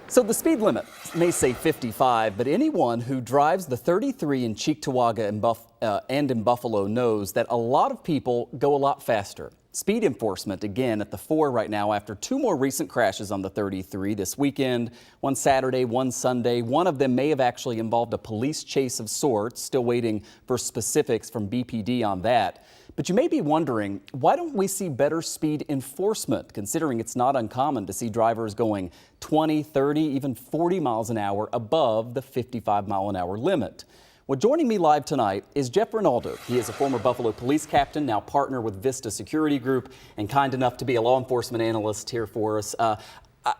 So the speed limit may say 55, but anyone who drives the 33 in Cheektowaga and in Buffalo knows that a lot of people go a lot faster. Speed enforcement again at the fore right now after two more recent crashes on the 33 this weekend. One Saturday, one Sunday. One of them may have actually involved a police chase of sorts. Still waiting for specifics from BPD on that. But you may be wondering, why don't we see better speed enforcement, considering it's not uncommon to see drivers going 20, 30, even 40 miles an hour above the 55-mile-an-hour limit? Well, joining me live tonight is Jeff Rinaldo. He is a former Buffalo police captain, now partner with Vista Security Group, and kind enough to be a law enforcement analyst here for us.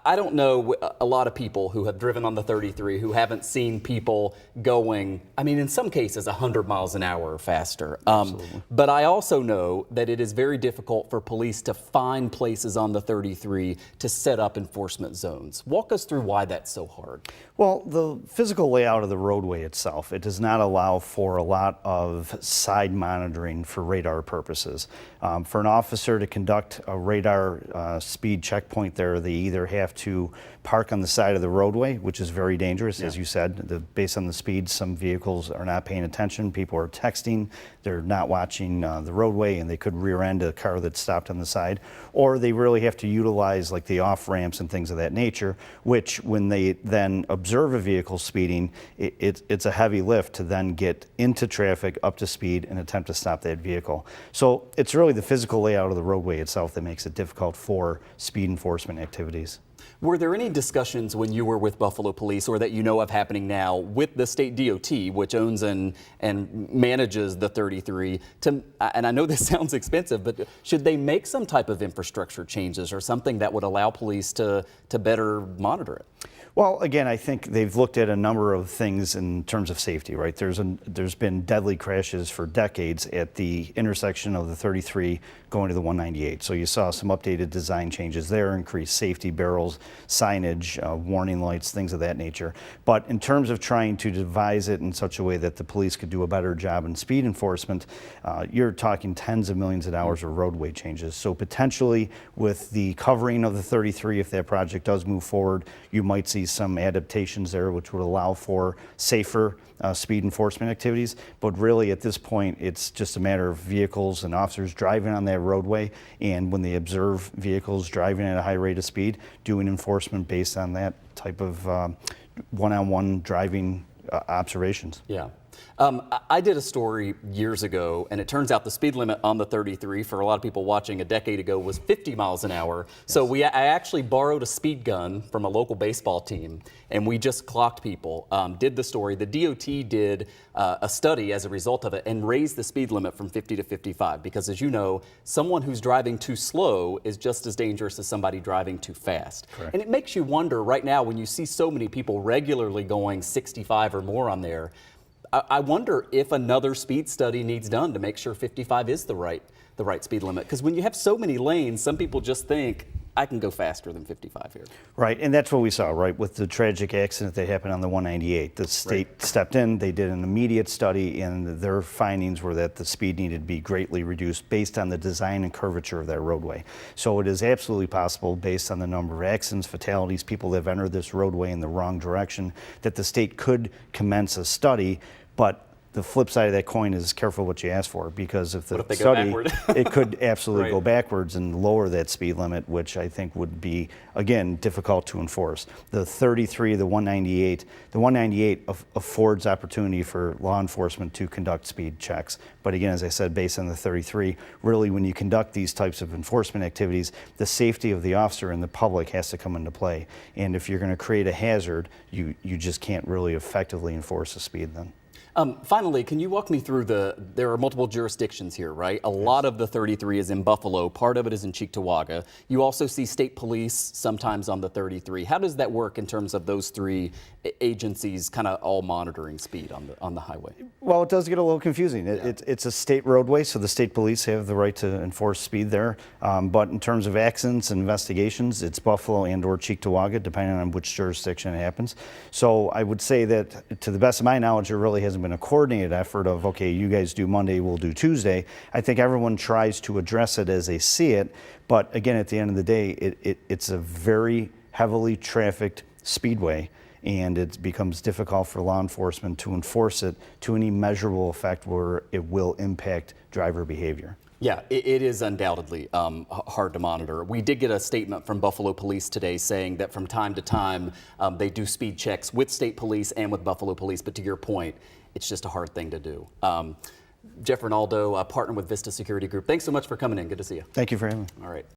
I don't know a lot of people who have driven on the 33 who haven't seen people going, I mean, in some cases, 100 miles an hour or faster. But I also know that it is very difficult for police to find places on the 33 to set up enforcement zones. Walk us through why that's so hard. Well, the physical layout of the roadway itself, it does not allow for a lot of side monitoring for radar purposes. For an officer to conduct a radar speed checkpoint there, they either have to park on the side of the roadway, which is very dangerous, as you said. Based on the speed, some vehicles are not paying attention. People are texting. They're not watching the roadway, and they could rear end a car that's stopped on the side. Or they really have to utilize like the off ramps and things of that nature, which when they then observe a vehicle speeding, it's a heavy lift to then get into traffic, up to speed, and attempt to stop that vehicle. So it's really the physical layout of the roadway itself that makes it difficult for speed enforcement activities. Were there any discussions when you were with Buffalo Police, or that you know of happening now, with the state DOT, which owns and manages the 33, and I know this sounds expensive, but should they make some type of infrastructure changes or something that would allow police to better monitor it? Well, again, I think they've looked at a number of things in terms of safety, right? There's been deadly crashes for decades at the intersection of the 33 going to the 198. So you saw some updated design changes there, increased safety barrels, signage, warning lights, things of that nature. But in terms of trying to devise it in such a way that the police could do a better job in speed enforcement, you're talking tens of millions of dollars of roadway changes. So potentially with the covering of the 33, if that project does move forward, you might see some adaptations there which would allow for safer speed enforcement activities. But really at this point, it's just a matter of vehicles and officers driving on that roadway, and when they observe vehicles driving at a high rate of speed, doing enforcement based on that type of one-on-one driving observations. Yeah. I did a story years ago, and it turns out the speed limit on the 33 for a lot of people watching a decade ago was 50 miles an hour. Yes. So I actually borrowed a speed gun from a local baseball team, and we just clocked people, did the story. The DOT did a study as a result of it and raised the speed limit from 50 to 55 because, as you know, someone who's driving too slow is just as dangerous as somebody driving too fast. Correct. And it makes you wonder right now when you see so many people regularly going 65 or more on there, I wonder if another speed study needs done to make sure 55 is the right speed limit. Because when you have so many lanes, some people just think, I can go faster than 55 here. Right, and that's what we saw, right, with the tragic accident that happened on the 198. The state stepped in, they did an immediate study, and their findings were that the speed needed to be greatly reduced based on the design and curvature of that roadway. So it is absolutely possible, based on the number of accidents, fatalities, people that have entered this roadway in the wrong direction, that the state could commence a study. But the flip side of that coin is careful what you ask for, because if the study, it could absolutely go backwards and lower that speed limit, which I think would be, again, difficult to enforce. The 33, the 198 affords opportunity for law enforcement to conduct speed checks. But again, as I said, based on the 33, really when you conduct these types of enforcement activities, the safety of the officer and the public has to come into play. And if you're going to create a hazard, you just can't really effectively enforce the speed then. Finally, can you walk me through there are multiple jurisdictions here, right? A lot of the 33 is in Buffalo, part of it is in Cheektowaga. You also see state police sometimes on the 33. How does that work in terms of those three agencies kind of all monitoring speed on the highway? Well, it does get a little confusing. It's a state roadway, so the state police have the right to enforce speed there. But in terms of accidents and investigations, it's Buffalo and or Cheektowaga, depending on which jurisdiction it happens. So I would say that, to the best of my knowledge, there really hasn't been a coordinated effort of, okay, you guys do Monday, we'll do Tuesday. I think everyone tries to address it as they see it, but again, at the end of the day, it's a very heavily trafficked speedway, and it becomes difficult for law enforcement to enforce it to any measurable effect where it will impact driver behavior. Yeah, it is undoubtedly hard to monitor. We did get a statement from Buffalo Police today saying that from time to time they do speed checks with state police and with Buffalo Police, but to your point, it's just a hard thing to do. Jeff Rinaldo, partner with Vista Security Group, thanks so much for coming in. Good to see you. Thank you for having me. All right.